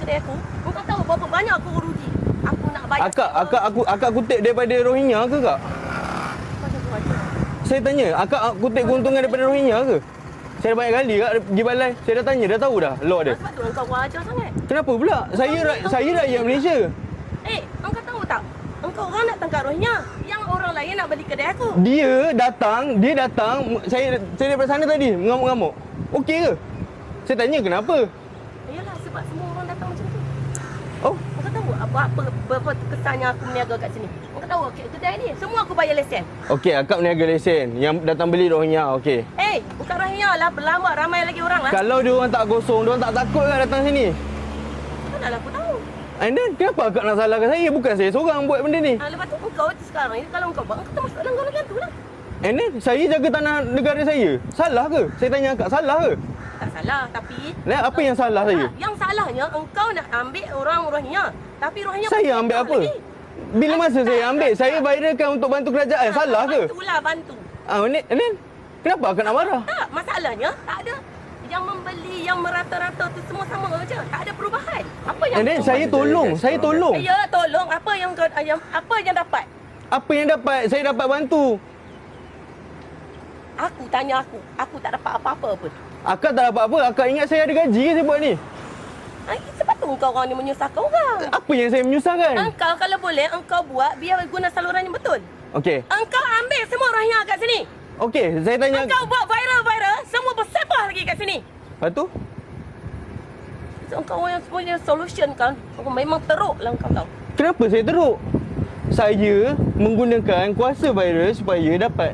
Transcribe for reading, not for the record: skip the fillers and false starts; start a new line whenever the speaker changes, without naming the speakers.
kedai aku. Kau tahu berapa banyak aku rugi. Aku nak bayar.
Akak kutip daripada Rohingya ke kak?
Macam tu aja.
Saya tanya, akak kutip keuntungan daripada Rohingya ke? Saya dah banyak kali kak pergi balai. Saya dah tanya, dah tahu dah law dia.
Sebab tu engkau kurang ajar sangat.
Kenapa pula? Saya rakyat Malaysia.
Engkau tahu tak? Engkau orang nak tangkap Rohingya. Yang orang lain nak beli kedai aku.
Dia datang, saya daripada sana tadi mengamuk-ngamuk. Okey ke? Saya tanya kenapa?
Yalah, sebab semua orang datang macam tu.
Oh,
Engkau tahu apa kesannya aku berniaga kat sini? Engkau tahu kedai ni semua aku bayar lesen.
okey, akak berniaga lesen yang datang beli Rohingya, okey.
Bukan Rohingya lah, berlambak ramai lagi orang lah.
Kalau dia orang tak kosong, dia orang tak takut kan datang sini?
Manalah aku tahu.
And then, kenapa akak nak salahkan saya? Bukan saya seorang buat benda ni.
Lepas tu engkau sekarang ni kalau engkau buat, engkau termasuk dalam golongan tu lah.
And then, saya jaga tanah negara saya. Salah ke? Saya tanya akak, salah ke?
Tak salah, tapi
Nah, apa yang salah saya?
Yang salahnya engkau nak ambil orang Rohingya. Tapi Rohingya
Saya ambil apa?
lagi.
Bila masa saya ambil? Saya viralkan untuk bantu kerajaan. Salah ke?
Bantulah, bantu.
And then, kenapa akak nak marah?
Tak, masalahnya tak ada yang membeli, yang merata-rata tu semua sama saja. Tak ada perubahan. Apa yang
And then, saya tolong.
Ya, tolong. Apa yang dapat?
Apa yang dapat? Saya dapat bantu.
Aku tanya aku tak dapat apa-apa pun.
Akak tak dapat apa? Akak ingat saya ada gaji ke saya buat ni?
Sebab tu engkau orang ni menyusahkan orang.
Apa yang saya menyusahkan?
Engkau kalau boleh, engkau buat biar guna saluran yang betul.
Okey.
Engkau ambil semua Rohingya kat sini.
Okey, saya tanya.
Engkau buat viral, semua bersepah lagi kat sini.
Lepas tu?
So, engkau yang punya solution kan, engkau memang teruk lah engkau tahu.
Kenapa saya teruk? Saya menggunakan kuasa virus supaya dapat